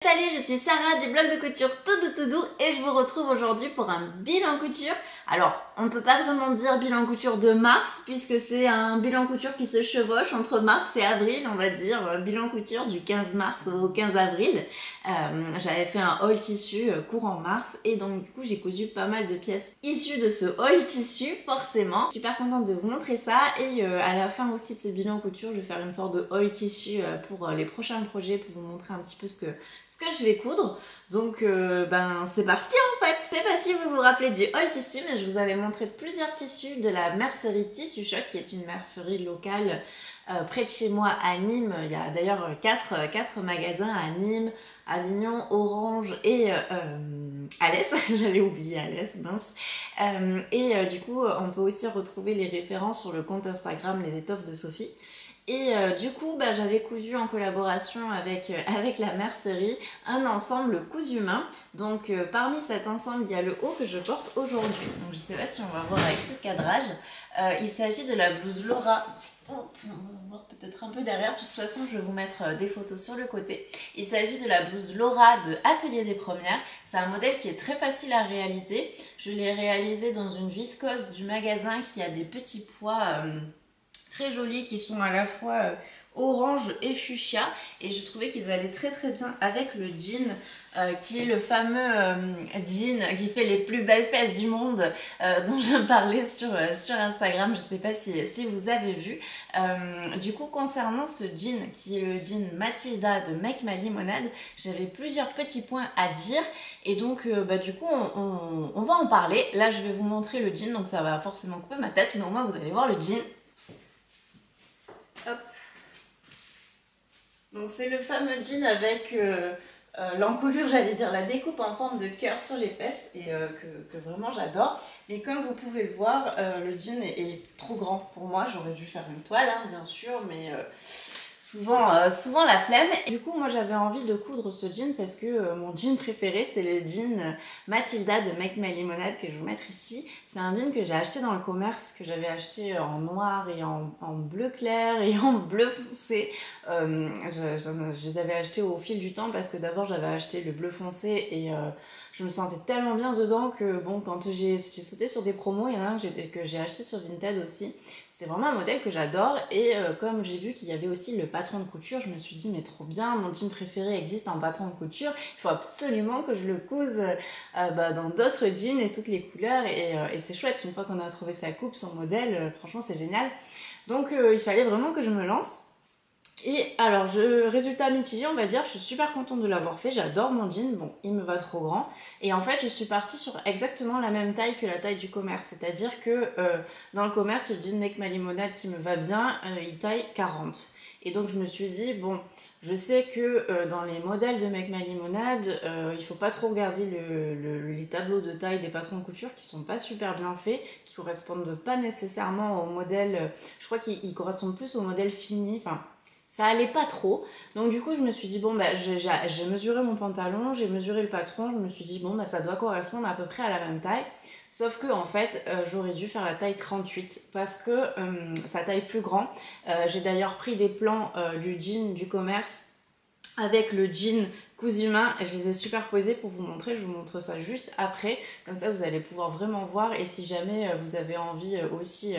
Salut, je suis Sarah du blog de couture Tout Doux et je vous retrouve aujourd'hui pour un bilan couture. Alors, on ne peut pas vraiment dire bilan couture de mars puisque c'est un bilan couture qui se chevauche entre mars et avril, on va dire bilan couture du 15 mars au 15 avril. J'avais fait un haul tissu courant mars et donc du coup j'ai cousu pas mal de pièces issues de ce haul tissu forcément. Je suis super contente de vous montrer ça et à la fin aussi de ce bilan couture je vais faire une sorte de haul tissu pour les prochains projets pour vous montrer un petit peu ce que je vais coudre. Donc c'est parti en fait. Je sais pas si vous vous rappelez du haul tissu, mais je vous avais montré plusieurs tissus de la mercerie Tissu Choc, qui est une mercerie locale près de chez moi à Nîmes. Il y a d'ailleurs quatre magasins à Nîmes, Avignon, Orange et Alès. J'avais oublié Alès, mince. Du coup, on peut aussi retrouver les références sur le compte Instagram Les Étoffes de Sophie. Et du coup, j'avais cousu en collaboration avec la mercerie un ensemble cousu main. Donc parmi cet ensemble, il y a le haut que je porte aujourd'hui. Donc je sais pas si on va voir avec ce cadrage. Il s'agit de la blouse Laura. Oh, on va voir peut-être un peu derrière. De toute façon, je vais vous mettre des photos sur le côté. Il s'agit de la blouse Laura de Atelier des Premières. C'est un modèle qui est très facile à réaliser. Je l'ai réalisé dans une viscose du magasin qui a des petits pois très jolis qui sont à la fois orange et fuchsia et je trouvais qu'ils allaient très bien avec le jean qui est le fameux jean qui fait les plus belles fesses du monde dont je parlais sur Instagram. Je sais pas si vous avez vu. Du coup, concernant ce jean qui est le jean Matilda de Make My Limonade, j'avais plusieurs petits points à dire et donc du coup on va en parler. Là je vais vous montrer le jean, donc ça va forcément couper ma tête mais au moins vous allez voir le jean. Hop. Donc c'est le fameux jean avec l'encolure, j'allais dire la découpe en forme de cœur sur les fesses et que vraiment j'adore. Et comme vous pouvez le voir, le jean est trop grand pour moi. J'aurais dû faire une toile hein, bien sûr, mais souvent la flemme. Et du coup moi j'avais envie de coudre ce jean parce que mon jean préféré c'est le jean Matilda de Make My Limonade que je vais vous mettre ici. C'est un jean que j'ai acheté dans le commerce, que j'avais acheté en noir et en bleu clair et en bleu foncé. Je les avais achetés au fil du temps parce que d'abord j'avais acheté le bleu foncé et je me sentais tellement bien dedans que bon, quand j'ai sauté sur des promos, il y en a un que j'ai acheté sur Vinted aussi. C'est vraiment un modèle que j'adore et comme j'ai vu qu'il y avait aussi le patron de couture, je me suis dit mais trop bien, mon jean préféré existe en patron de couture, il faut absolument que je le couse dans d'autres jeans et toutes les couleurs et c'est chouette, une fois qu'on a trouvé sa coupe, son modèle, franchement c'est génial. Donc il fallait vraiment que je me lance. Et alors, résultat mitigé, on va dire, je suis super contente de l'avoir fait, j'adore mon jean, bon, il me va trop grand. Et en fait, je suis partie sur exactement la même taille que la taille du commerce, c'est-à-dire que dans le commerce, le jean Make My Limonade qui me va bien, il taille 40. Et donc, je me suis dit, bon, je sais que dans les modèles de Make My Limonade, il faut pas trop regarder les tableaux de taille des patrons de couture qui sont pas super bien faits, qui correspondent pas nécessairement au modèle, je crois qu'ils correspondent plus au modèle fini, enfin, ça allait pas trop, donc du coup je me suis dit bon j'ai mesuré mon pantalon, j'ai mesuré le patron, je me suis dit bon ça doit correspondre à peu près à la même taille, sauf que en fait j'aurais dû faire la taille 38 parce que ça taille plus grand. J'ai d'ailleurs pris des plans du jean du commerce avec le jean cousu main, je les ai superposés pour vous montrer, je vous montre ça juste après, comme ça vous allez pouvoir vraiment voir et si jamais vous avez envie aussi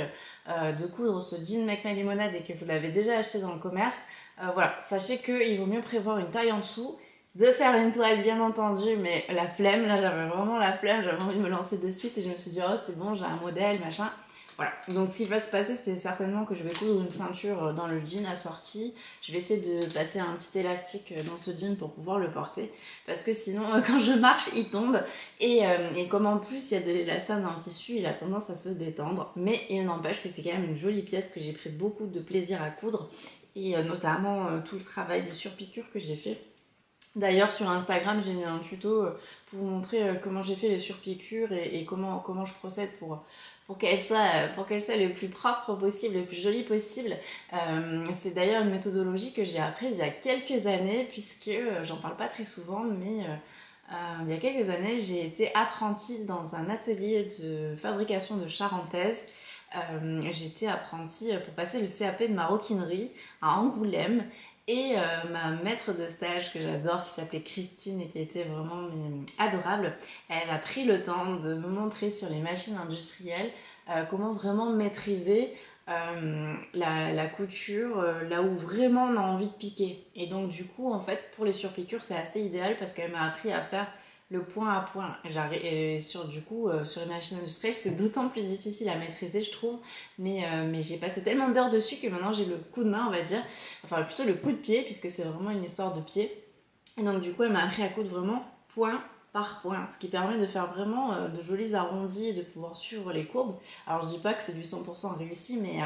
de coudre ce jean Make My Limonade et que vous l'avez déjà acheté dans le commerce, voilà, sachez qu'il vaut mieux prévoir une taille en dessous, de faire une toile bien entendu, mais la flemme, là j'avais vraiment la flemme, j'avais envie de me lancer de suite et je me suis dit oh c'est bon j'ai un modèle machin. Voilà, donc ce qui va se passer, c'est certainement que je vais coudre une ceinture dans le jean assorti. Je vais essayer de passer un petit élastique dans ce jean pour pouvoir le porter. Parce que sinon, quand je marche, il tombe. Et comme en plus, il y a de l'élastane dans le tissu, il a tendance à se détendre. Mais il n'empêche que c'est quand même une jolie pièce que j'ai pris beaucoup de plaisir à coudre. Et notamment tout le travail des surpiqûres que j'ai fait. D'ailleurs sur Instagram j'ai mis un tuto pour vous montrer comment j'ai fait les surpiqûres et comment je procède pour qu'elles soient le plus propre possible, le plus joli possible. C'est d'ailleurs une méthodologie que j'ai apprise il y a quelques années puisque j'en parle pas très souvent mais il y a quelques années j'ai été apprentie dans un atelier de fabrication de charentaises. J'étais apprentie pour passer le CAP de maroquinerie à Angoulême. Et ma maître de stage que j'adore, qui s'appelait Christine et qui était vraiment adorable, elle a pris le temps de me montrer sur les machines industrielles comment vraiment maîtriser la couture là où vraiment on a envie de piquer. Et donc du coup, en fait, pour les surpiqûres, c'est assez idéal parce qu'elle m'a appris à faire le point à point. Et sur les machines industrielles, c'est d'autant plus difficile à maîtriser, je trouve. Mais j'ai passé tellement d'heures dessus que maintenant j'ai le coup de main, on va dire. Enfin, plutôt le coup de pied, puisque c'est vraiment une histoire de pied. Et donc, du coup, elle m'a appris à coudre vraiment point par point, ce qui permet de faire vraiment de jolis arrondis et de pouvoir suivre les courbes. Alors, je dis pas que c'est du 100% réussi, mais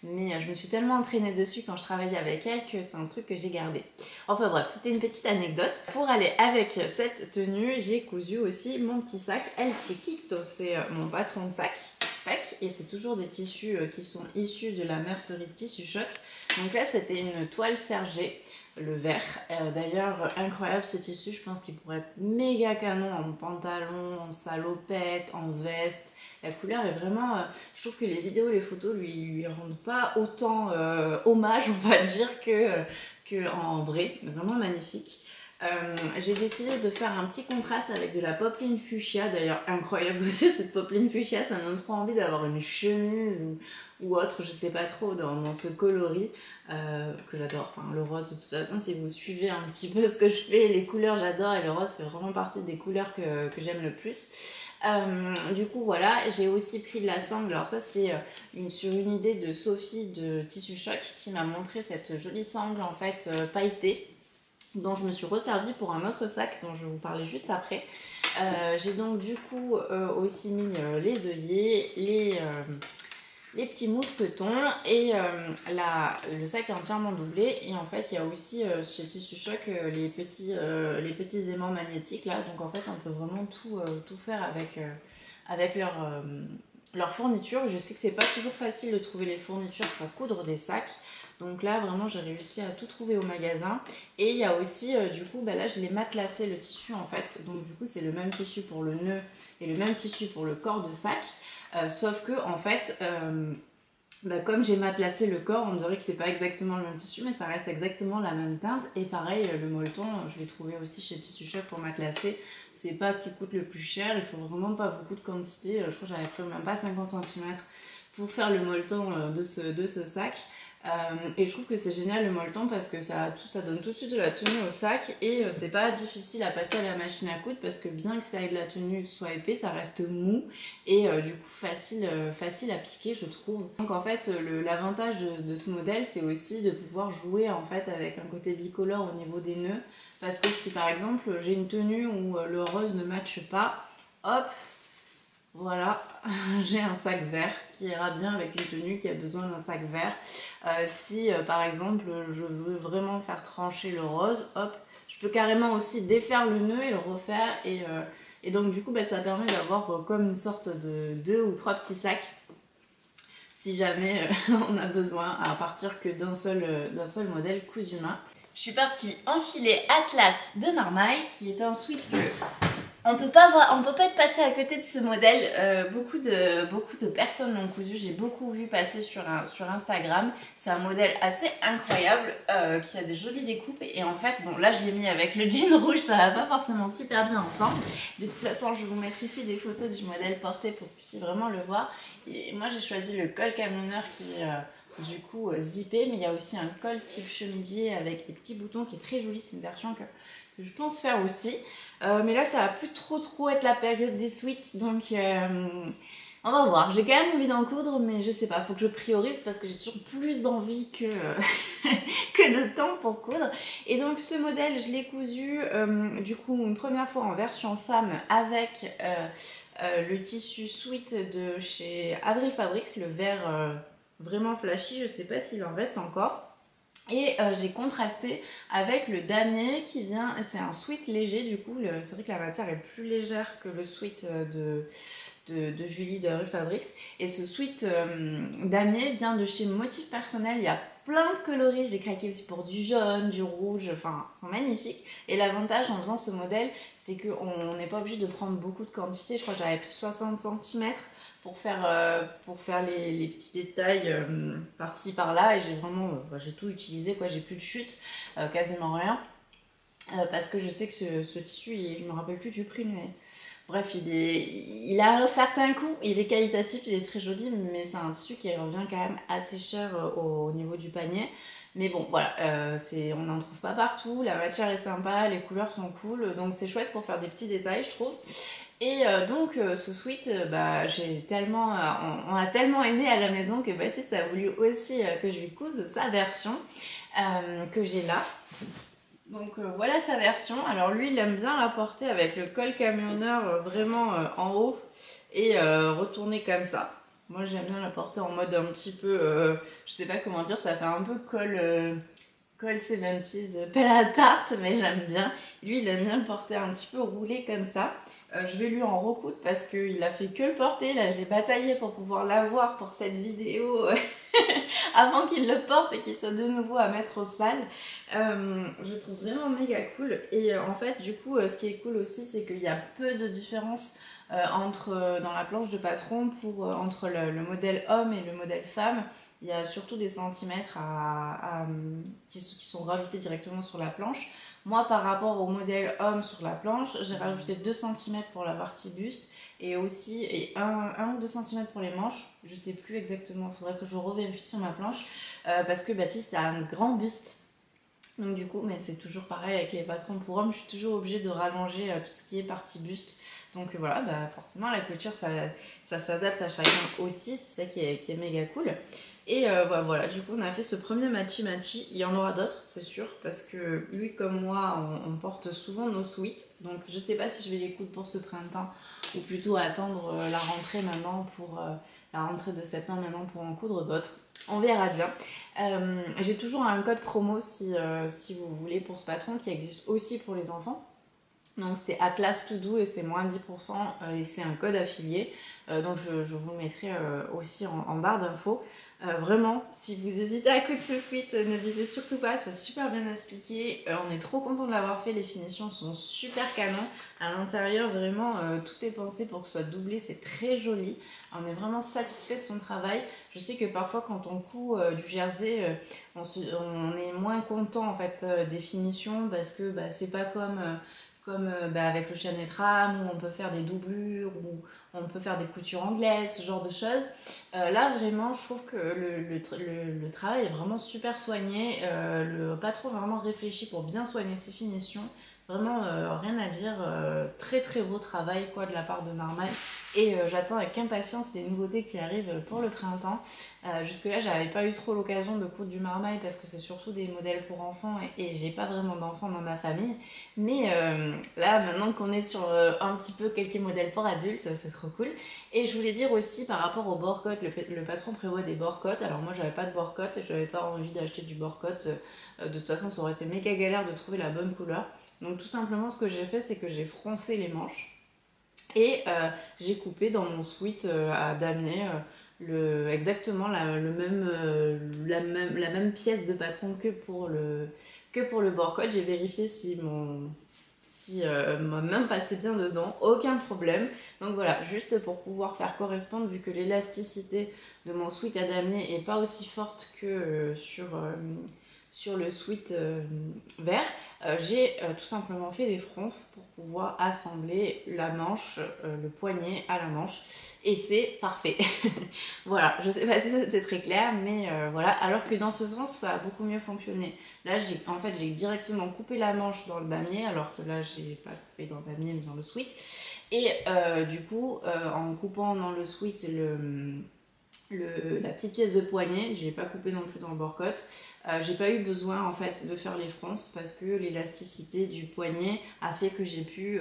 je me suis tellement entraînée dessus quand je travaillais avec elle que c'est un truc que j'ai gardé. Enfin bref, c'était une petite anecdote. Pour aller avec cette tenue, j'ai cousu aussi mon petit sac El Chiquito. C'est mon patron de sac. Et c'est toujours des tissus qui sont issus de la mercerie Tissu Choc. Donc là, c'était une toile sergée, le vert. D'ailleurs, incroyable ce tissu, je pense qu'il pourrait être méga canon en pantalon, en salopette, en veste. La couleur est vraiment... je trouve que les vidéos, les photos lui rendent pas autant hommage, on va dire, que en vrai. Vraiment magnifique. J'ai décidé de faire un petit contraste avec de la popeline fuchsia, d'ailleurs incroyable aussi cette popeline fuchsia, ça me donne trop envie d'avoir une chemise ou autre, je sais pas trop, dans ce coloris que j'adore. Enfin, le rose, de toute façon, si vous suivez un petit peu ce que je fais, les couleurs j'adore et le rose fait vraiment partie des couleurs que j'aime le plus. Du coup voilà, j'ai aussi pris de la sangle. Alors ça c'est sur une idée de Sophie de Tissu Choc qui m'a montré cette jolie sangle en fait pailletée, dont je me suis resservie pour un autre sac dont je vais vous parler juste après. J'ai donc du coup aussi mis les œillets, les petits mousquetons et le sac est entièrement doublé. Et en fait il y a aussi chez Tissu Choc les petits aimants magnétiques là, donc en fait on peut vraiment tout faire avec leur fourniture. Je sais que c'est pas toujours facile de trouver les fournitures pour coudre des sacs. Donc là, vraiment, j'ai réussi à tout trouver au magasin. Et il y a aussi, du coup, là, je l'ai matelassé le tissu, en fait. Donc du coup, c'est le même tissu pour le nœud et le même tissu pour le corps de sac. Sauf que, en fait, comme j'ai matelassé le corps, on dirait que c'est pas exactement le même tissu, mais ça reste exactement la même teinte. Et pareil, le molleton, je l'ai trouvé aussi chez Tissu Choc pour matelasser. C'est pas ce qui coûte le plus cher, il faut vraiment pas beaucoup de quantité. Je crois que j'avais pris même pas 50 cm pour faire le molleton de ce sac. Et je trouve que c'est génial le molleton parce que ça donne tout de suite de la tenue au sac et c'est pas difficile à passer à la machine à coudre parce que bien que ça ait de la tenue soit épais, ça reste mou et du coup facile à piquer, je trouve. Donc en fait l'avantage de ce modèle, c'est aussi de pouvoir jouer en fait avec un côté bicolore au niveau des nœuds, parce que si par exemple j'ai une tenue où le rose ne matche pas, hop, voilà, j'ai un sac vert qui ira bien avec une tenue qui a besoin d'un sac vert. Si par exemple je veux vraiment faire trancher le rose, hop, je peux carrément aussi défaire le nœud et le refaire. Et donc du coup ça permet d'avoir comme une sorte de 2 ou 3 petits sacs si jamais on a besoin, à partir que d'un seul modèle cousu main. Je suis partie enfiler Atlas de Marmaille, qui est un sweat que on peut pas être passé à côté de ce modèle. Beaucoup de personnes l'ont cousu, j'ai beaucoup vu passer sur Instagram. C'est un modèle assez incroyable qui a des jolies découpes et en fait, bon là je l'ai mis avec le jean rouge, ça va pas forcément super bien ensemble. De toute façon, je vais vous mettre ici des photos du modèle porté pour que vous puissiez vraiment le voir. Et moi j'ai choisi le col camionneur qui est du coup zippé, mais il y a aussi un col type chemisier avec des petits boutons qui est très joli. C'est une version que je pense faire aussi. Mais là, ça va plus trop être la période des sweats, donc on va voir. J'ai quand même envie d'en coudre, mais je sais pas, faut que je priorise parce que j'ai toujours plus d'envie que, que de temps pour coudre. Et donc ce modèle, je l'ai cousu du coup une première fois en version femme avec le tissu sweat de chez Avril Fabrics, le vert vraiment flashy, je sais pas s'il en reste encore. Et j'ai contrasté avec le damier qui vient, c'est un sweat léger du coup, c'est vrai que la matière est plus légère que le sweat de Julie de Avril Fabrics. Et ce sweat damier vient de chez Motif Personnel, il y a plein de coloris, j'ai craqué aussi pour du jaune, du rouge, enfin, ils sont magnifiques. Et l'avantage en faisant ce modèle, c'est qu'on n'est pas obligé de prendre beaucoup de quantité. Je crois que j'avais pris 60 cm pour faire les petits détails par-ci, par-là. Et j'ai vraiment, j'ai tout utilisé, quoi. J'ai plus de chute, quasiment rien. Parce que je sais que ce tissu, je me rappelle plus du prix, mais bref, il a un certain coût, il est qualitatif, il est très joli, mais c'est un tissu qui revient quand même assez cher au niveau du panier. Mais bon, voilà, on n'en trouve pas partout, la matière est sympa, les couleurs sont cool, donc c'est chouette pour faire des petits détails, je trouve. Et donc ce sweat, on a tellement aimé à la maison que Baptiste a voulu aussi que je lui couse sa version que j'ai là. Donc voilà sa version. Alors lui, il aime bien la porter avec le col camionneur vraiment en haut et retourné comme ça. Moi, j'aime bien la porter en mode un petit peu, je sais pas comment dire, ça fait un peu col 70s, pelle à tarte, mais j'aime bien. Lui, il aime bien le porter un petit peu roulé comme ça. Je vais lui en recoudre parce qu'il a fait que le porter. Là, j'ai bataillé pour pouvoir l'avoir pour cette vidéo avant qu'il le porte et qu'il soit de nouveau à mettre au sale. Je trouve vraiment méga cool. Et en fait, du coup, ce qui est cool aussi, c'est qu'il y a peu de différence dans la planche de patron entre le modèle homme et le modèle femme. Il y a surtout des centimètres qui sont rajoutés directement sur la planche. Moi, par rapport au modèle homme sur la planche, j'ai rajouté 2 cm pour la partie buste et aussi 1 ou 2 cm pour les manches. Je sais plus exactement, il faudrait que je revérifie sur ma planche parce que Baptiste a un grand buste. Donc du coup, mais c'est toujours pareil avec les patrons pour hommes, je suis toujours obligée de rallonger tout ce qui est partie buste. Donc voilà, forcément la couture ça s'adapte à chacun aussi, c'est ça qui est méga cool. Et voilà, du coup on a fait ce premier matchy-matchy, il y en aura d'autres c'est sûr, parce que lui comme moi on porte souvent nos sweats, donc je sais pas si je vais les coudre pour ce printemps ou plutôt attendre la rentrée maintenant la rentrée de septembre maintenant pour en coudre d'autres. On verra bien. J'ai toujours un code promo si vous voulez pour ce patron qui existe aussi pour les enfants. Donc c'est Atlas Tout Doux et c'est moins 10% et c'est un code affilié. Donc je vous le mettrai aussi en barre d'infos. Vraiment, si vous hésitez à coudre ce sweat, n'hésitez surtout pas, c'est super bien expliqué. On est trop content de l'avoir fait, les finitions sont super canon. À l'intérieur, vraiment, tout est pensé pour que ce soit doublé, c'est très joli. On est vraiment satisfait de son travail. Je sais que parfois, quand on coud du jersey, on est moins content en fait des finitions parce que c'est pas comme avec le chaîne et trame où on peut faire des doublures ou on peut faire des coutures anglaises, ce genre de choses. Là vraiment je trouve que le travail est vraiment super soigné, le patron a vraiment réfléchi pour bien soigner ses finitions. Vraiment rien à dire, très très beau travail quoi de la part de Marmaille et j'attends avec impatience les nouveautés qui arrivent pour le printemps. Jusque là j'avais pas eu trop l'occasion de coudre du Marmaille parce que c'est surtout des modèles pour enfants et j'ai pas vraiment d'enfants dans ma famille, mais là maintenant qu'on est sur un petit peu quelques modèles pour adultes, c'est trop cool. Et je voulais dire aussi par rapport au bord-cote, le patron prévoit des bord-cotes. Alors moi j'avais pas de bord-cote et j'avais pas envie d'acheter du bord-cote, de toute façon ça aurait été méga galère de trouver la bonne couleur. Donc tout simplement ce que j'ai fait c'est que j'ai froncé les manches et j'ai coupé dans mon sweat à damier exactement la même pièce de patron que pour le bord-cote. J'ai vérifié si ma main passait bien dedans, aucun problème. Donc voilà, juste pour pouvoir faire correspondre, vu que l'élasticité de mon sweat à damier n'est pas aussi forte que sur le sweat vert, j'ai tout simplement fait des fronces pour pouvoir assembler la manche, le poignet à la manche et c'est parfait. Voilà, je sais pas si c'était très clair mais voilà, alors que dans ce sens ça a beaucoup mieux fonctionné. Là j'ai directement coupé la manche dans le damier alors que là j'ai pas coupé dans le damier mais dans le sweat et du coup en coupant dans le sweat la petite pièce de poignet, j'ai pas coupé non plus dans le bord-cote. J'ai pas eu besoin en fait de faire les fronces parce que l'élasticité du poignet a fait que j'ai pu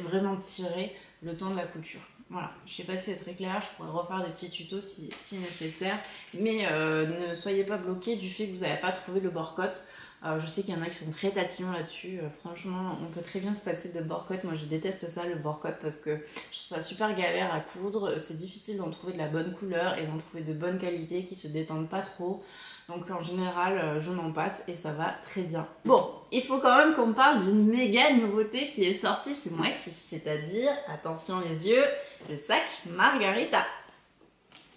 vraiment tirer le temps de la couture. Voilà, je sais pas si c'est très clair, je pourrais refaire des petits tutos si nécessaire, mais ne soyez pas bloqués du fait que vous n'avez pas trouvé le bord-cote. Je sais qu'il y en a qui sont très là-dessus. Franchement, on peut très bien se passer de bord-côte. Moi, je déteste ça, le bord-côte, parce que je trouve ça super galère à coudre. C'est difficile d'en trouver de la bonne couleur et d'en trouver de bonne qualité qui se détendent pas trop. Donc en général, je m'en passe et ça va très bien. Bon, il faut quand même qu'on parle d'une méga nouveauté qui est sortie ce mois-ci. C'est-à-dire, attention les yeux, le sac Margarita.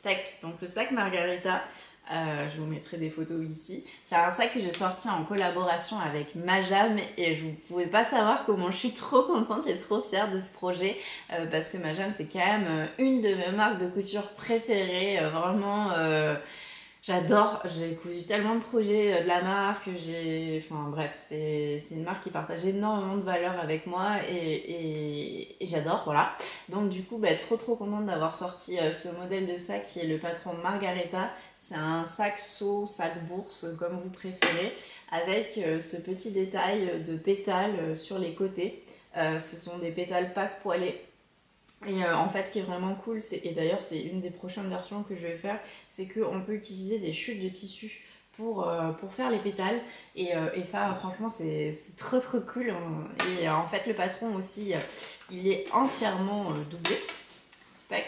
Tac, donc le sac Margarita. Je vous mettrai des photos ici. C'est un sac que j'ai sorti en collaboration avec Majam et je ne pouvais pas savoir comment je suis trop contente et trop fière de ce projet parce que Majam c'est quand même une de mes marques de couture préférées. Vraiment, j'adore. J'ai cousu tellement de projets de la marque. Enfin bref, c'est une marque qui partage énormément de valeurs avec moi et j'adore, voilà. Donc du coup, trop contente d'avoir sorti ce modèle de sac qui est le patron Margarita. C'est un sac seau, sac bourse, comme vous préférez, avec ce petit détail de pétales sur les côtés. Ce sont des pétales passe-poilés. Et en fait, ce qui est vraiment cool, et d'ailleurs c'est une des prochaines versions que je vais faire, c'est qu'on peut utiliser des chutes de tissu pour faire les pétales. Et ça, franchement, c'est trop cool. Et en fait, le patron aussi, il est entièrement doublé. Tac.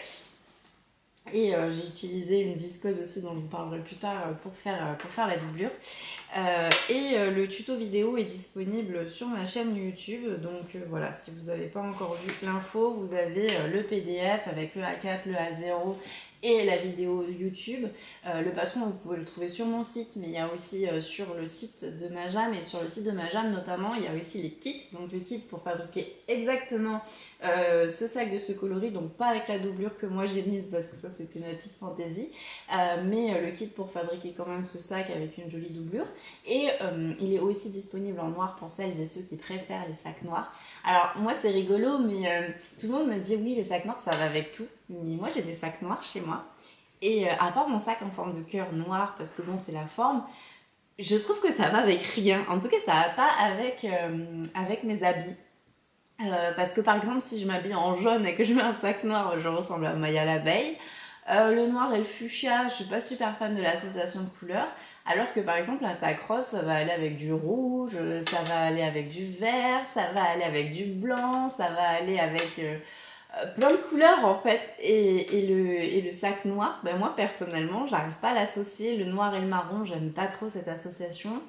Et j'ai utilisé une viscose aussi dont je vous parlerai plus tard pour faire la doublure. Le tuto vidéo est disponible sur ma chaîne YouTube. Donc voilà, si vous n'avez pas encore vu l'info, vous avez le PDF avec le A4, le A0 et la vidéo YouTube. Le patron, vous pouvez le trouver sur mon site, mais il y a aussi sur le site de Majam. Et sur le site de Majam notamment, il y a aussi les kits. Donc le kit pour fabriquer exactement ce sac de ce coloris, donc pas avec la doublure que moi j'ai mise parce que ça c'était ma petite fantaisie, mais le kit pour fabriquer quand même ce sac avec une jolie doublure. Et il est aussi disponible en noir pour celles et ceux qui préfèrent les sacs noirs. Alors moi c'est rigolo, mais tout le monde me dit oui, les sacs noirs ça va avec tout, mais moi j'ai des sacs noirs chez moi et à part mon sac en forme de cœur noir parce que bon c'est la forme, je trouve que ça va avec rien. En tout cas ça va pas avec mes habits. Parce que par exemple si je m'habille en jaune et que je mets un sac noir, je ressemble à Maya l'abeille. Le noir et le fuchsia, je suis pas super fan de l'association de couleurs. Alors que par exemple un sac rose, ça va aller avec du rouge, ça va aller avec du vert, ça va aller avec du blanc, ça va aller avec plein de couleurs en fait. Et le sac noir, ben moi personnellement j'arrive pas à l'associer. Le noir et le marron, j'aime pas trop cette association.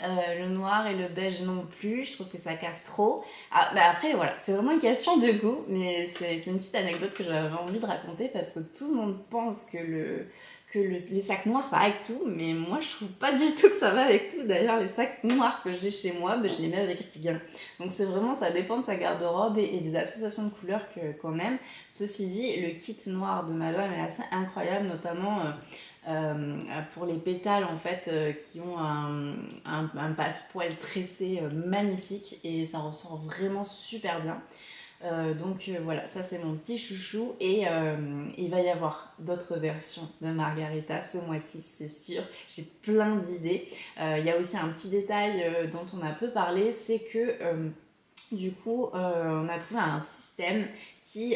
Le noir et le beige non plus, je trouve que ça casse trop. Ah, bah après voilà, c'est vraiment une question de goût, mais c'est une petite anecdote que j'avais envie de raconter parce que tout le monde pense que les sacs noirs ça va avec tout, mais moi je trouve pas du tout que ça va avec tout. D'ailleurs les sacs noirs que j'ai chez moi, ben, je les mets avec rien. Donc c'est vraiment, ça dépend de sa garde-robe et des associations de couleurs qu'on aime. Ceci dit, le kit noir de Majam est assez incroyable, notamment pour les pétales en fait qui ont un passepoil tressé magnifique et ça ressort vraiment super bien. Donc voilà, ça c'est mon petit chouchou et il va y avoir d'autres versions de Margarita ce mois-ci, c'est sûr. J'ai plein d'idées. Il y a aussi un petit détail dont on a peu parlé, c'est que du coup on a trouvé un système qui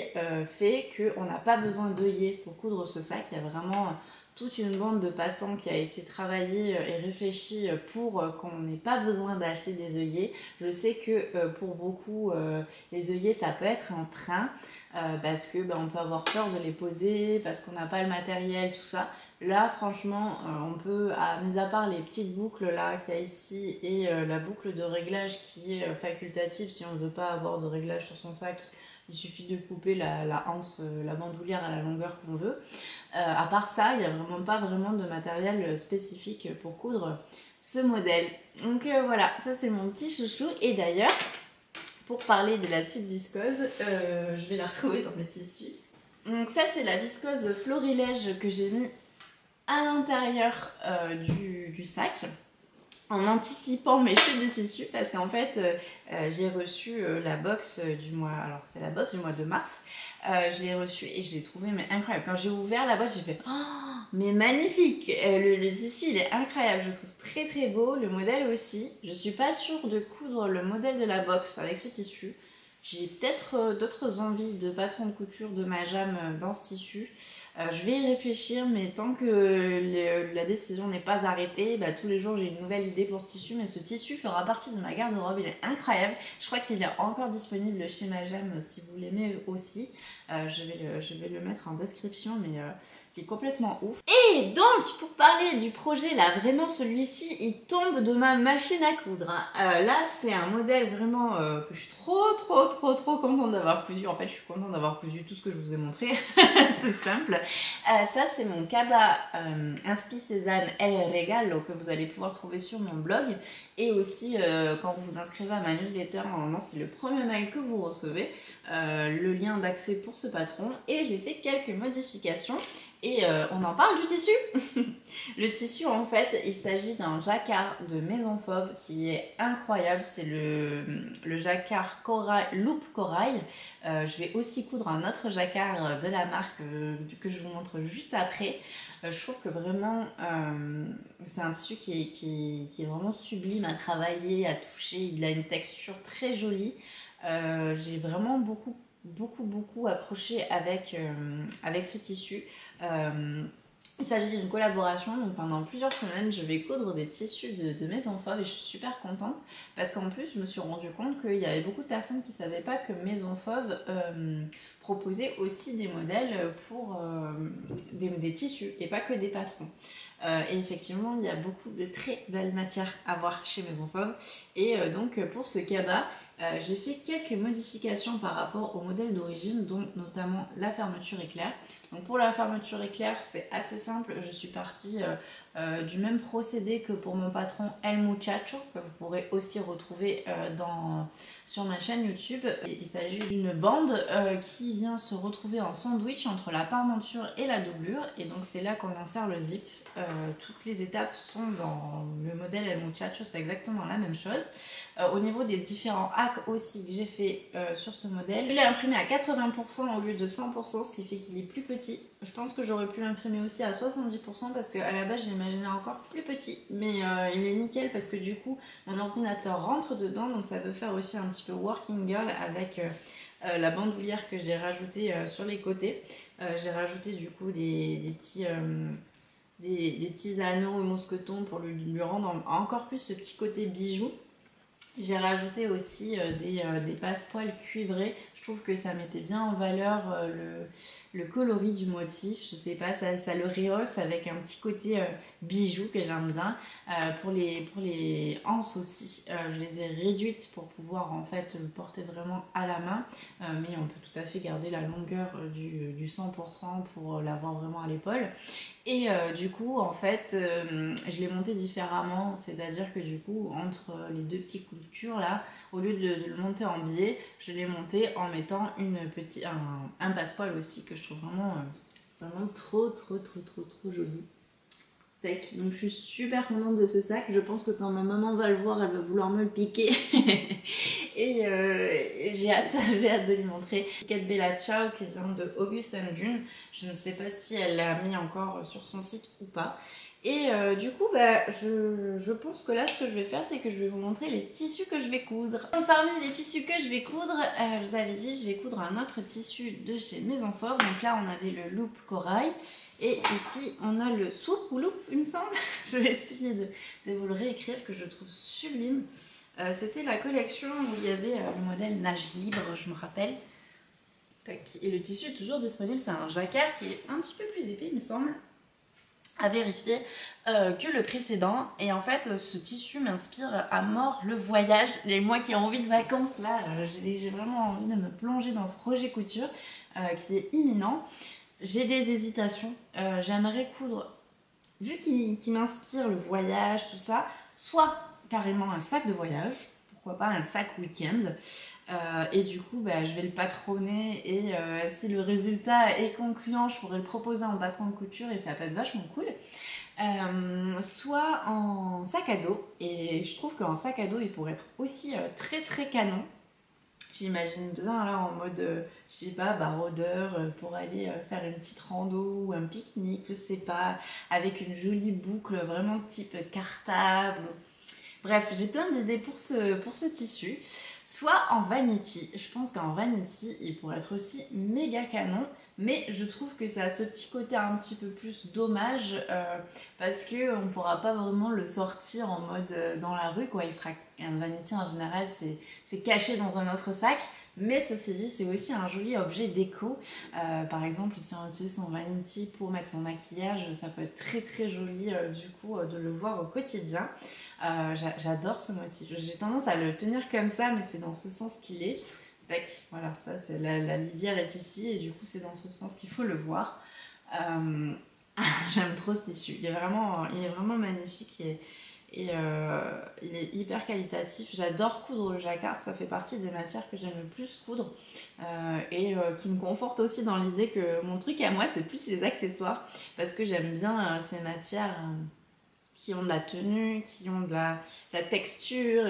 fait qu'on n'a pas besoin d'œillets pour coudre ce sac. Il y a vraiment toute une bande de passants qui a été travaillée et réfléchie pour qu'on n'ait pas besoin d'acheter des œillets. Je sais que pour beaucoup, les œillets ça peut être un frein parce que on peut avoir peur de les poser, parce qu'on n'a pas le matériel, tout ça. Là franchement on peut, mis à part les petites boucles là qu'il y a ici et la boucle de réglage qui est facultative si on ne veut pas avoir de réglage sur son sac, il suffit de couper la anse, la bandoulière à la longueur qu'on veut. À part ça, il n'y a vraiment pas de matériel spécifique pour coudre ce modèle. Donc voilà, ça c'est mon petit chouchou. Et d'ailleurs, pour parler de la petite viscose, je vais la retrouver dans mes tissus. Donc ça c'est la viscose florilège que j'ai mis à l'intérieur du sac, en anticipant mes chutes de tissu parce qu'en fait j'ai reçu la box du mois, alors c'est la box du mois de mars, je l'ai reçue et je l'ai trouvée mais incroyable. Quand j'ai ouvert la boîte j'ai fait oh mais magnifique, le tissu il est incroyable, je le trouve très beau, le modèle aussi. Je suis pas sûre de coudre le modèle de la box avec ce tissu, J'ai peut-être d'autres envies de patron de couture de Majam dans ce tissu. Je vais y réfléchir, mais tant que la décision n'est pas arrêtée, bah, tous les jours j'ai une nouvelle idée pour ce tissu. Mais ce tissu fera partie de ma garde-robe, il est incroyable. Je crois qu'il est encore disponible chez Majam si vous l'aimez aussi. Je vais le mettre en description, mais il est complètement ouf. Et donc, pour parler du projet, là, vraiment celui-ci, il tombe de ma machine à coudre. Là, c'est un modèle vraiment que je suis trop contente d'avoir cousu. En fait, je suis contente d'avoir cousu tout ce que je vous ai montré. C'est simple. Ça, c'est mon cabas Inspi Cézanne El Regalo que vous allez pouvoir trouver sur mon blog. Et aussi, quand vous vous inscrivez à ma newsletter, normalement, c'est le premier mail que vous recevez. Le lien d'accès pour ce patron. Et j'ai fait quelques modifications. Et on en parle du tissu. Le tissu, en fait, il s'agit d'un jacquard de Maison Fauve qui est incroyable. C'est le jacquard corail, Loop Corail. Je vais aussi coudre un autre jacquard de la marque que je vous montre juste après. Je trouve que vraiment, c'est un tissu qui est vraiment sublime à travailler, à toucher. Il a une texture très jolie. J'ai vraiment beaucoup accroché avec ce tissu. Il s'agit d'une collaboration, donc pendant plusieurs semaines je vais coudre des tissus de Maison Fauve et je suis super contente parce qu'en plus je me suis rendu compte qu'il y avait beaucoup de personnes qui ne savaient pas que Maison Fauve proposait aussi des modèles pour des tissus et pas que des patrons. Et effectivement il y a beaucoup de très belles matières à voir chez Maison Fauve et donc pour ce cabas j'ai fait quelques modifications par rapport au modèle d'origine, dont notamment la fermeture éclair. Donc pour la fermeture éclair, c'est assez simple. Je suis partie du même procédé que pour mon patron El Muchacho, que vous pourrez aussi retrouver sur ma chaîne YouTube. Il s'agit d'une bande qui vient se retrouver en sandwich entre la parmenture et la doublure. Et donc c'est là qu'on insère le zip. Toutes les étapes sont dans le modèle El Muchacho, c'est exactement la même chose. Au niveau des différents hacks aussi que j'ai fait sur ce modèle, je l'ai imprimé à 80% au lieu de 100%, ce qui fait qu'il est plus petit. Je pense que j'aurais pu l'imprimer aussi à 70% parce qu'à la base je l'imaginais encore plus petit, mais il est nickel parce que du coup mon ordinateur rentre dedans, donc ça peut faire aussi un petit peu working girl avec la bandoulière que j'ai rajoutée sur les côtés. J'ai rajouté du coup des petits anneaux et mousquetons pour lui rendre encore plus ce petit côté bijou. J'ai rajouté aussi des passepoils cuivrés. Je trouve que ça mettait bien en valeur le coloris du motif. Je sais pas, ça le rehausse avec un petit côté bijou que j'aime bien. Pour les anses aussi, je les ai réduites pour pouvoir en fait le porter vraiment à la main. Mais on peut tout à fait garder la longueur du 100% pour l'avoir vraiment à l'épaule. Et du coup, en fait, je l'ai monté différemment, c'est-à-dire que du coup, entre les deux petites coutures là, au lieu de le monter en biais, je l'ai monté en mettant un passepoil aussi que je trouve vraiment trop joli. Tac. Donc je suis super contente de ce sac, je pense que quand ma maman va le voir, elle va vouloir me le piquer. Et j'ai hâte de lui montrer. Kate Bella Ciao qui vient de August & June. Je ne sais pas si elle l'a mis encore sur son site ou pas. Et du coup, je pense que là, ce que je vais faire, c'est que je vais vous montrer les tissus que je vais coudre. Donc, parmi les tissus que je vais coudre, je vous avais dit, je vais coudre un autre tissu de chez Maison Fauve. Donc là, on avait le Loop Corail. Et ici, on a le Swoop ou Loop, il me semble. Je vais essayer de vous le réécrire, que je trouve sublime. C'était la collection où il y avait le modèle Nage Libre, je me rappelle. Tac. Et le tissu est toujours disponible. C'est un jacquard qui est un petit peu plus épais, il me semble, à vérifier que le précédent. Et en fait, ce tissu m'inspire à mort le voyage. Et moi qui ai envie de vacances, là, j'ai vraiment envie de me plonger dans ce projet couture qui est imminent. J'ai des hésitations. J'aimerais coudre, vu qu'il m'inspire le voyage, tout ça, soit carrément un sac de voyage, pourquoi pas un sac week-end. Et du coup, je vais le patronner et si le résultat est concluant, je pourrais le proposer en patron de couture et ça peut être vachement cool. Soit en sac à dos, et je trouve qu'en sac à dos, il pourrait être aussi très canon. J'imagine bien là en mode, je sais pas, baroudeur pour aller faire une petite rando ou un pique-nique, je sais pas, avec une jolie boucle vraiment type cartable. Bref, j'ai plein d'idées pour ce tissu. Soit en vanity, je pense qu'en vanity, il pourrait être aussi méga canon. Mais je trouve que ça a ce petit côté un petit peu plus dommage parce qu'on ne pourra pas vraiment le sortir en mode dans la rue, quoi. Il sera, un vanity en général, c'est caché dans un autre sac. Mais ceci dit, c'est aussi un joli objet déco. Par exemple, si on utilise son vanity pour mettre son maquillage, ça peut être très très joli du coup de le voir au quotidien. J'adore ce motif. J'ai tendance à le tenir comme ça, mais c'est dans ce sens qu'il est. Tac, voilà, ça c'est la lisière est ici et du coup c'est dans ce sens qu'il faut le voir. J'aime trop ce tissu, il est vraiment magnifique et il est hyper qualitatif. J'adore coudre le jacquard, ça fait partie des matières que j'aime le plus coudre et qui me conforte aussi dans l'idée que mon truc à moi c'est plus les accessoires parce que j'aime bien ces matières qui ont de la tenue, qui ont de la texture.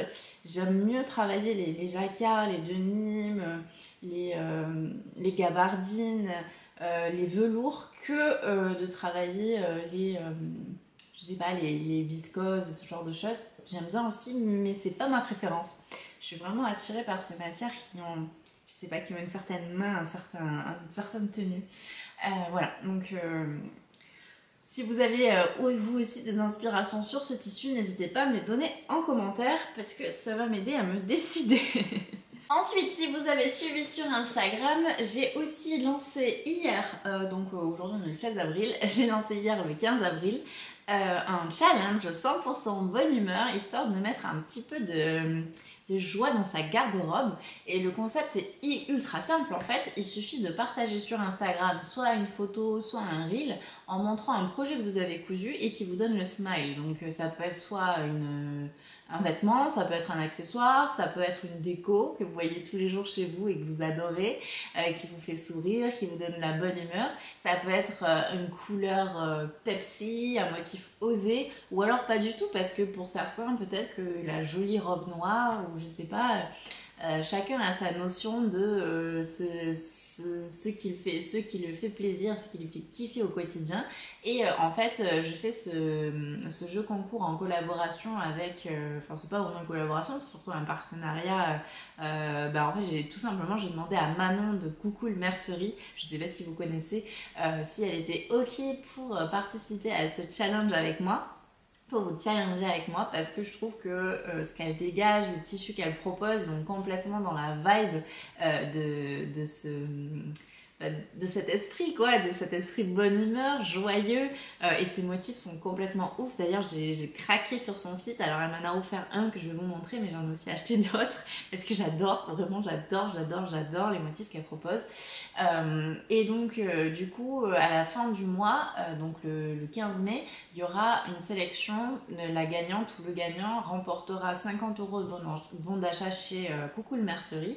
J'aime mieux travailler les jacquards, les denimes, les gabardines, les velours que de travailler je sais pas, les viscoses et ce genre de choses. J'aime bien aussi, mais c'est pas ma préférence. Je suis vraiment attirée par ces matières qui ont, je sais pas, qui ont une certaine main, une certaine tenue. Voilà, donc si vous avez vous aussi des inspirations sur ce tissu, n'hésitez pas à me les donner en commentaire parce que ça va m'aider à me décider. Ensuite, si vous avez suivi sur Instagram, j'ai aussi lancé hier, donc aujourd'hui on est le 16 avril, j'ai lancé hier le 15 avril, un challenge 100% bonne humeur, histoire de mettre un petit peu de joie dans sa garde-robe. Et le concept est ultra simple en fait, il suffit de partager sur Instagram soit une photo, soit un reel, en montrant un projet que vous avez cousu et qui vous donne le smile. Donc ça peut être soit un vêtement, ça peut être un accessoire, ça peut être une déco que vous voyez tous les jours chez vous et que vous adorez, qui vous fait sourire, qui vous donne la bonne humeur. Ça peut être une couleur Pepsi, un motif osé, ou alors pas du tout, parce que pour certains, peut-être que la jolie robe noire, ou je sais pas, chacun a sa notion de ce qui le fait plaisir, ce qui lui fait kiffer au quotidien. Et en fait, je fais ce jeu concours en collaboration avec, enfin c'est pas vraiment une collaboration, c'est surtout un partenariat. En fait, j'ai demandé à Manon de Coucou le Mercerie, je sais pas si vous connaissez, si elle était ok pour participer à ce challenge avec moi, pour vous challenger avec moi, parce que je trouve que ce qu'elle dégage, les tissus qu'elle propose vont complètement dans la vibe de cet esprit quoi, de cet esprit de bonne humeur, joyeux, et ses motifs sont complètement ouf. D'ailleurs j'ai craqué sur son site, alors elle m'en a offert un que je vais vous montrer, mais j'en ai aussi acheté d'autres parce que j'adore, vraiment j'adore les motifs qu'elle propose. Et donc du coup à la fin du mois, donc le 15 mai, il y aura une sélection, la gagnante ou le gagnant remportera 50 € de bon d'achat chez Coucou le Mercerie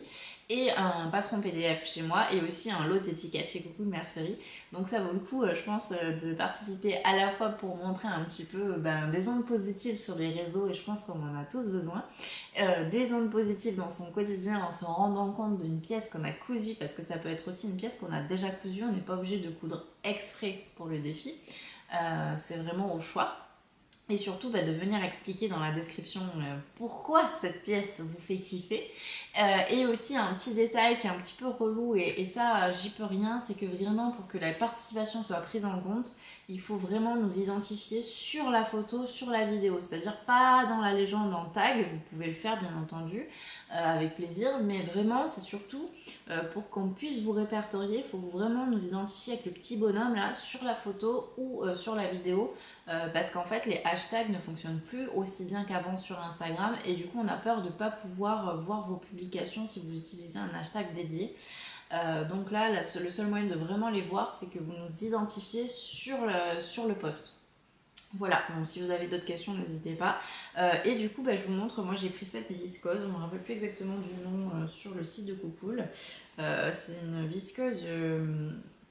et un patron PDF chez moi et aussi un lot d'étiquettes chez Coucou de Mercerie. Donc ça vaut le coup, je pense, de participer à la fois pour montrer un petit peu des ondes positives sur les réseaux, et je pense qu'on en a tous besoin, des ondes positives dans son quotidien en se rendant compte d'une pièce qu'on a cousue, parce que ça peut être aussi une pièce qu'on a déjà cousue, on n'est pas obligé de coudre exprès pour le défi, c'est vraiment au choix. Et surtout de venir expliquer dans la description pourquoi cette pièce vous fait kiffer. Et aussi un petit détail qui est un petit peu relou, et ça j'y peux rien, c'est que vraiment pour que la participation soit prise en compte, il faut vraiment nous identifier sur la photo, sur la vidéo. C'est-à-dire pas dans la légende en tag, vous pouvez le faire bien entendu, avec plaisir, mais vraiment c'est surtout pour qu'on puisse vous répertorier, il faut vraiment nous identifier avec le petit bonhomme là sur la photo ou sur la vidéo, parce qu'en fait les hashtags ne fonctionnent plus aussi bien qu'avant sur Instagram, et du coup on a peur de ne pas pouvoir voir vos publications si vous utilisez un hashtag dédié. Donc là, le seul moyen de vraiment les voir, c'est que vous nous identifiez sur le post. Voilà, donc si vous avez d'autres questions, n'hésitez pas. Et du coup, je vous montre, moi j'ai pris cette viscose, je ne me rappelle plus exactement du nom sur le site de Coucoule. C'est une viscose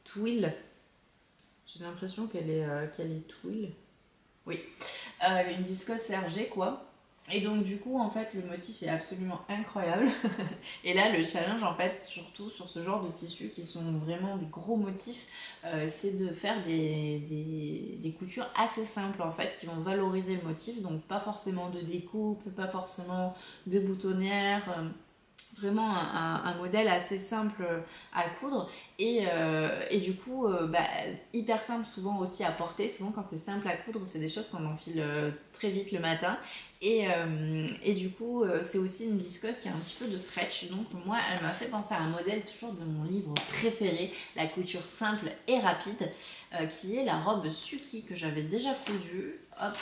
twill. J'ai l'impression qu'elle est twill. Oui, une viscose sergée quoi. Et donc du coup en fait le motif est absolument incroyable. Et là le challenge en fait surtout sur ce genre de tissus qui sont vraiment des gros motifs, c'est de faire des coutures assez simples en fait qui vont valoriser le motif. Donc pas forcément de découpe, pas forcément de boutonnière. Vraiment un modèle assez simple à coudre et du coup hyper simple souvent aussi à porter. Souvent quand c'est simple à coudre c'est des choses qu'on enfile très vite le matin et du coup c'est aussi une viscose qui a un petit peu de stretch, donc moi elle m'a fait penser à un modèle toujours de mon livre préféré, La couture simple et rapide, qui est la robe Suki que j'avais déjà cousue. Hop.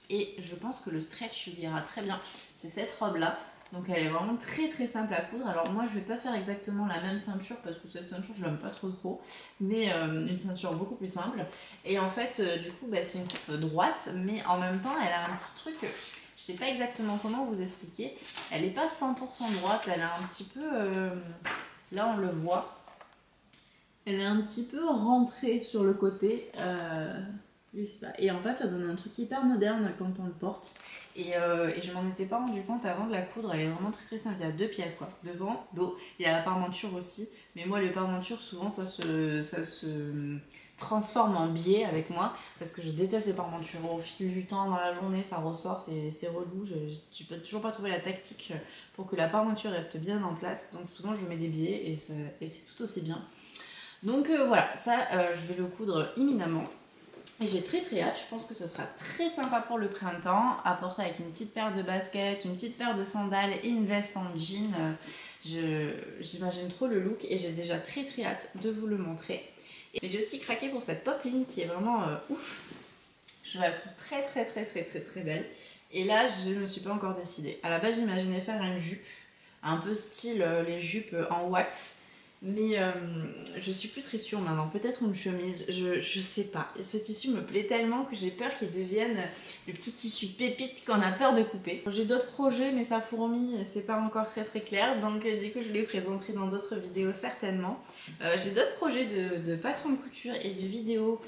Et je pense que le stretch lui ira très bien, c'est cette robe là. Donc elle est vraiment très très simple à coudre. Alors moi je vais pas faire exactement la même ceinture parce que cette ceinture je l'aime pas trop. Mais une ceinture beaucoup plus simple. Et en fait du coup c'est une coupe droite. Mais en même temps elle a un petit truc, je sais pas exactement comment vous expliquer. Elle est pas 100% droite, elle a un petit peu, là on le voit. Elle est un petit peu rentrée sur le côté. Je sais pas. Et en fait ça donne un truc hyper moderne quand on le porte. Et je m'en étais pas rendu compte avant de la coudre, elle est vraiment très simple. Il y a 2 pièces quoi, devant, dos. Il y a la parmenture aussi, mais moi les parmentures souvent ça se transforme en biais avec moi parce que je déteste les parmentures. Au fil du temps dans la journée ça ressort, c'est relou. Je peux toujours pas trouver la tactique pour que la parmenture reste bien en place, donc souvent je mets des biais et c'est tout aussi bien. Donc voilà, ça je vais le coudre imminemment. Et j'ai très hâte, je pense que ce sera très sympa pour le printemps, à porter avec une petite paire de baskets, une petite paire de sandales et une veste en jean. J'imagine trop le look et j'ai déjà très hâte de vous le montrer. Et j'ai aussi craqué pour cette popeline qui est vraiment ouf. Je la trouve très belle. Et là, je ne me suis pas encore décidée. À la base, j'imaginais faire une jupe, un peu style les jupes en wax. Mais je suis plus très sûre maintenant, peut-être une chemise, je sais pas. Et ce tissu me plaît tellement que j'ai peur qu'il devienne le petit tissu pépite qu'on a peur de couper. J'ai d'autres projets mais ça fourmille et c'est pas encore très clair, donc du coup je les présenterai dans d'autres vidéos certainement. J'ai d'autres projets de patron de couture et de vidéos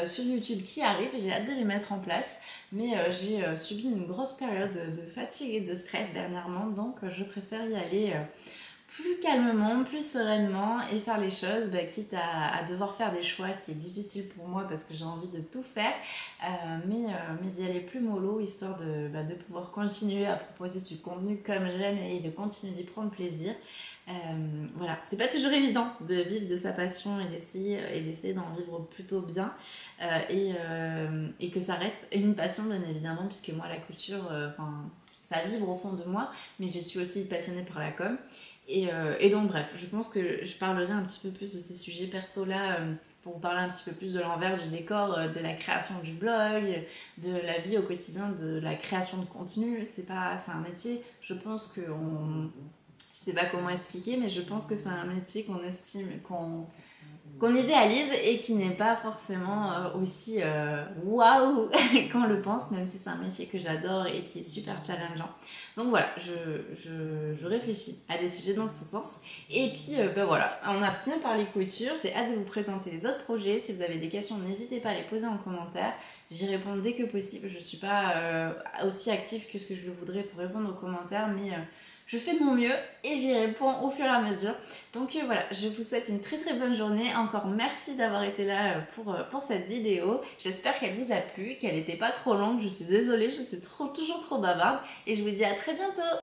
sur YouTube qui arrivent, j'ai hâte de les mettre en place. Mais j'ai subi une grosse période de fatigue et de stress dernièrement, donc je préfère y aller plus calmement, plus sereinement et faire les choses, quitte à devoir faire des choix, ce qui est difficile pour moi parce que j'ai envie de tout faire, mais d'y aller plus mollo, histoire de pouvoir continuer à proposer du contenu comme j'aime et de continuer d'y prendre plaisir. Voilà, c'est pas toujours évident de vivre de sa passion et d'essayer d'en vivre plutôt bien et que ça reste une passion bien évidemment, puisque moi la couture, ça vibre au fond de moi, mais je suis aussi passionnée par la com. Et donc bref, je pense que je parlerai un petit peu plus de ces sujets perso là pour vous parler un petit peu plus de l'envers du décor, de la création du blog, de la vie au quotidien, de la création de contenu. C'est un métier, je pense que je sais pas comment expliquer, mais je pense que c'est un métier qu'on estime, qu'on idéalise et qui n'est pas forcément aussi waouh qu'on le pense, même si c'est un métier que j'adore et qui est super challengeant. Donc voilà, je réfléchis à des sujets dans ce sens. Et puis voilà, on a bien parlé couture, j'ai hâte de vous présenter les autres projets. Si vous avez des questions, n'hésitez pas à les poser en commentaire. J'y réponds dès que possible. Je suis pas aussi active que ce que je le voudrais pour répondre aux commentaires, mais je fais de mon mieux et j'y réponds au fur et à mesure. Donc voilà, je vous souhaite une très bonne journée. Encore merci d'avoir été là pour cette vidéo. J'espère qu'elle vous a plu, qu'elle n'était pas trop longue. Je suis désolée, je suis toujours trop bavarde. Et je vous dis à très bientôt.